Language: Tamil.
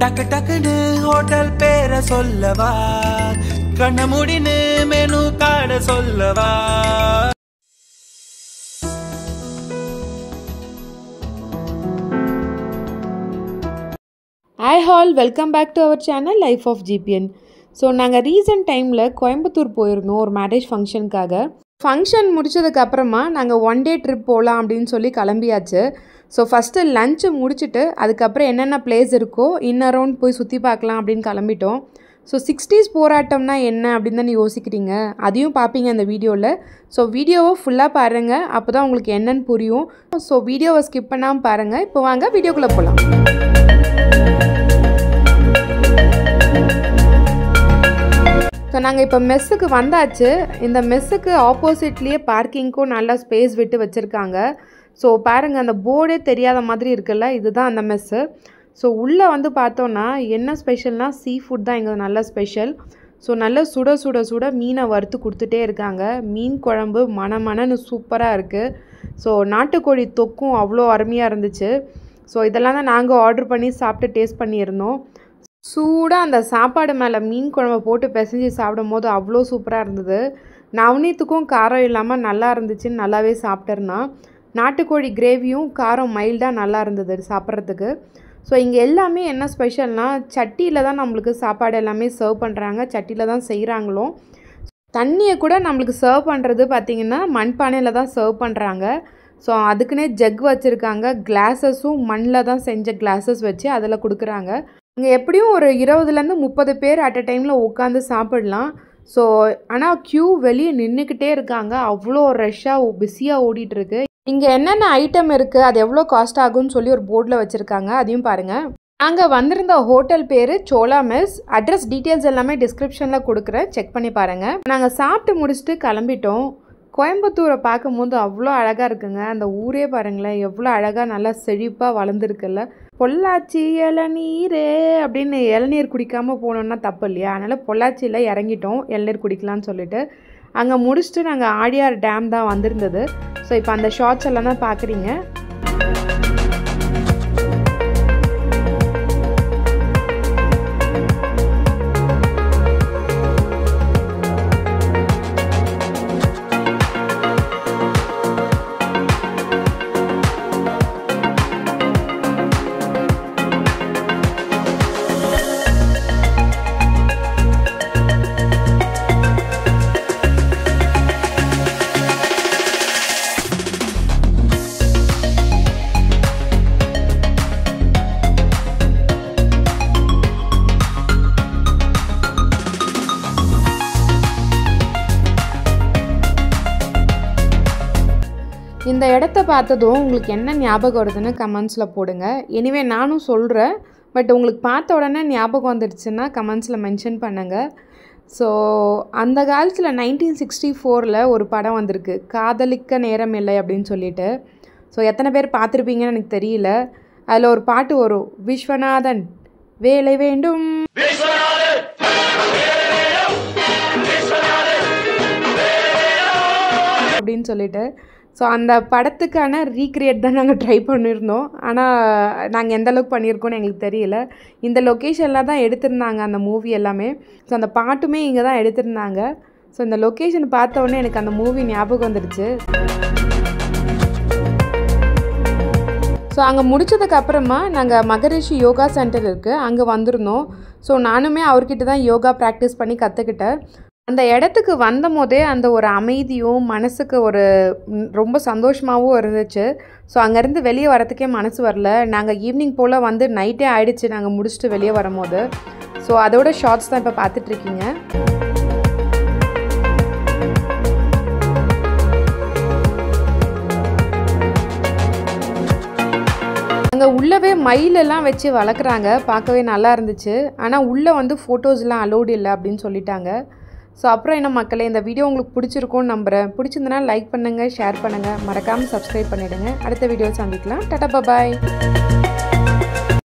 டக்கு டக்குன்னு ஹோட்டல் பேரை சொல்லவா, கண்ண முடின்னு மெனு கார்ட சொல்லவா. Hi all, welcome back to our channel Life of GPN. So நாங்கள் ரீசெண்ட் டைமில் கோயம்புத்தூர் போயிருந்தோம் ஒரு மேரேஜ் ஃபங்க்ஷனுக்காக. ஃபங்க்ஷன் முடிச்சதுக்கப்புறமா நாங்கள் ஒன் டே ட்ரிப் போகலாம் அப்படின்னு சொல்லி கிளம்பியாச்சு. ஸோ ஃபஸ்ட்டு லஞ்சு முடிச்சுட்டு அதுக்கப்புறம் என்னென்ன பிளேஸ் இருக்கோ அரௌண்ட் போய் சுற்றி பார்க்கலாம் அப்படின்னு கிளம்பிட்டோம். ஸோ 60s போராட்டம்னா என்ன அப்படின்னு தானே யோசிக்கிறீங்க, அதையும் பார்ப்பீங்க அந்த வீடியோவில். ஸோ வீடியோவை ஃபுல்லாக பாருங்கள், அப்போ தான் உங்களுக்கு என்னென்னு புரியும். ஸோ வீடியோவை ஸ்கிப் பண்ணாமல் பாருங்கள். இப்போ வாங்க வீடியோக்குள்ளே போகலாம். ஸோ நாங்கள் இப்போ மெஸ்ஸுக்கு வந்தாச்சு. இந்த மெஸ்ஸுக்கு ஆப்போசிட்லேயே பார்க்கிங்க்கும் நல்லா ஸ்பேஸ் விட்டு வச்சுருக்காங்க. ஸோ பாருங்கள், அந்த போர்டே தெரியாத மாதிரி இருக்குல்ல, இதுதான் அந்த மெஸ்ஸு. ஸோ உள்ளே வந்து பார்த்தோன்னா என்ன ஸ்பெஷல்னால் சீ ஃபுட் தான் இங்கே நல்ல ஸ்பெஷல். ஸோ நல்லா சுட சுட சுட மீனை வறுத்து கொடுத்துட்டே இருக்காங்க. மீன் குழம்பு மணன்னு சூப்பராக இருக்குது. ஸோ நாட்டுக்கோழி தொக்கும் அவ்வளோ அருமையாக இருந்துச்சு. ஸோ இதெல்லாம் தான் நாங்கள் ஆர்டர் பண்ணி சாப்பிட்டு டேஸ்ட் பண்ணியிருந்தோம். சூடாக அந்த சாப்பாடு மேலே மீன் குழம்பை போட்டு பிசைஞ்சு சாப்பிடும் போது அவ்வளோ சூப்பராக இருந்தது. நவநீத்துக்கும் காரம் இல்லாமல் நல்லா இருந்துச்சுன்னு நல்லாவே சாப்பிட்டுருந்தான். நாட்டுக்கோழி கிரேவியும் காரம் மைல்டாக நல்லா இருந்தது சாப்பிட்றதுக்கு. ஸோ இங்கே எல்லாமே என்ன ஸ்பெஷல்னால் சட்டியில் தான் நம்மளுக்கு சாப்பாடு எல்லாமே சர்வ் பண்ணுறாங்க, சட்டியில் தான் செய்கிறாங்களோ. தண்ணியை கூட நம்மளுக்கு சர்வ் பண்ணுறது பார்த்திங்கன்னா மண்பானையில் தான் சர்வ் பண்ணுறாங்க. ஸோ அதுக்குன்னே ஜக் வச்சுருக்காங்க. கிளாஸஸும் மண்ணில் தான் செஞ்ச கிளாஸஸ் வச்சு அதில் கொடுக்குறாங்க. இங்கே எப்படியும் ஒரு 20லேருந்து 30 பேர் அட் அ டைமில் உட்காந்து சாப்பிடலாம். ஸோ ஆனால் க்யூ வெளியே நின்றுக்கிட்டே இருக்காங்க, அவ்வளோ ரஷ்ஷாக பிஸியாக ஓடிட்டுருக்கு. இங்கே என்னென்ன ஐட்டம் இருக்குது, அது எவ்வளோ காஸ்ட் ஆகும்னு சொல்லி ஒரு போர்டில் வச்சுருக்காங்க, அதையும் பாருங்கள். நாங்கள் வந்திருந்த ஹோட்டல் பேர் சோலா மெஸ். அட்ரஸ் டீட்டெயில்ஸ் எல்லாமே டிஸ்கிரிப்ஷனில் கொடுக்குறேன், செக் பண்ணி பாருங்கள். நாங்கள் சாப்பிட்டு முடிச்சுட்டு கிளம்பிட்டோம். கோயம்புத்தூரை பார்க்கும்போது அவ்வளோ அழகாக இருக்குங்க. அந்த ஊரே பாருங்களேன் எவ்வளோ அழகாக நல்லா செழிப்பாக வளர்ந்துருக்குல்ல. பொள்ளாச்சி இளநீரே அப்படின்னு இளநீர் குடிக்காமல் போனோன்னா தப்பு இல்லையா? அதனால் பொள்ளாச்சியில் இறங்கிட்டோம் இளநீர் குடிக்கலான்னு சொல்லிட்டு. அங்கே முடிச்சுட்டு நாங்கள் ஆடியார் டேம் தான் வந்திருந்தது. ஸோ இப்போ அந்த ஷார்ட்ஸ் எல்லாம் தான் பார்க்குறீங்க. இந்த இடத்த பார்த்ததும் உங்களுக்கு என்ன ஞாபகம் வருதுன்னு கமெண்ட்ஸில் போடுங்க. எனிவே நானும் சொல்கிறேன், பட் உங்களுக்கு பார்த்த உடனே ஞாபகம் வந்துடுச்சுன்னா கமெண்ட்ஸில் மென்ஷன் பண்ணுங்கள். ஸோ அந்த காலத்தில் 1964 ஒரு படம் வந்திருக்கு, காதலிக்க நேரம் இல்லை அப்படின்னு சொல்லிட்டு. ஸோ எத்தனை பேர் பார்த்துருப்பீங்கன்னு எனக்கு தெரியல. அதில் ஒரு பாட்டு வரும், விஸ்வநாதன் வேலை வேண்டும் அப்படின்னு சொல்லிட்டு. ஸோ அந்த படத்துக்கான ரீக்ரியேட் தான் நாங்கள் ட்ரை பண்ணியிருந்தோம். ஆனால் நாங்கள் எந்தளவுக்கு பண்ணியிருக்கோன்னு எங்களுக்கு தெரியல. இந்த லொக்கேஷனில் தான் எடுத்திருந்தாங்க அந்த மூவி எல்லாமே. ஸோ அந்த பாட்டுமே இங்கே தான் எடுத்திருந்தாங்க. ஸோ இந்த லொக்கேஷன் பார்த்த உடனே எனக்கு அந்த மூவி ஞாபகம் வந்துடுச்சு. ஸோ அங்கே முடித்ததுக்கப்புறமா நாங்கள் மகரிஷி யோகா சென்டர் இருக்குது, அங்கே வந்திருந்தோம். ஸோ நானுமே அவர்கிட்ட தான் யோகா ப்ராக்டிஸ் பண்ணி கற்றுக்கிட்டேன். அந்த இடத்துக்கு வந்த போதே அந்த ஒரு அமைதியும் மனசுக்கு ஒரு ரொம்ப சந்தோஷமாகவும் இருந்துச்சு. ஸோ அங்கேருந்து வெளியே வரத்துக்கே மனசு வரல. நாங்கள் ஈவினிங் போல் வந்து நைட்டே ஆகிடுச்சு நாங்கள் முடிச்சுட்டு வெளியே வரும்போது. ஸோ அதோட ஷார்ட்ஸ் தான் இப்போ பார்த்துட்ருக்கீங்க. அங்கே உள்ளவே மயிலெல்லாம் வச்சு வளர்க்குறாங்க, பார்க்கவே நல்லா இருந்துச்சு. ஆனால் உள்ளே வந்து ஃபோட்டோஸ்லாம் அலோடு இல்லை அப்படின்னு சொல்லிட்டாங்க. ஸோ அப்புறம் என்ன மக்களே, இந்த வீடியோ உங்களுக்கு பிடிச்சிருக்கும்னு நம்புகிறேன். பிடிச்சிருந்தனா லைக் பண்ணுங்கள், ஷேர் பண்ணுங்கள், மறக்காமல் சப்ஸ்கிரைப் பண்ணிவிடுங்க. அடுத்த வீடியோ சந்திக்கலாம். டாடா பாய்.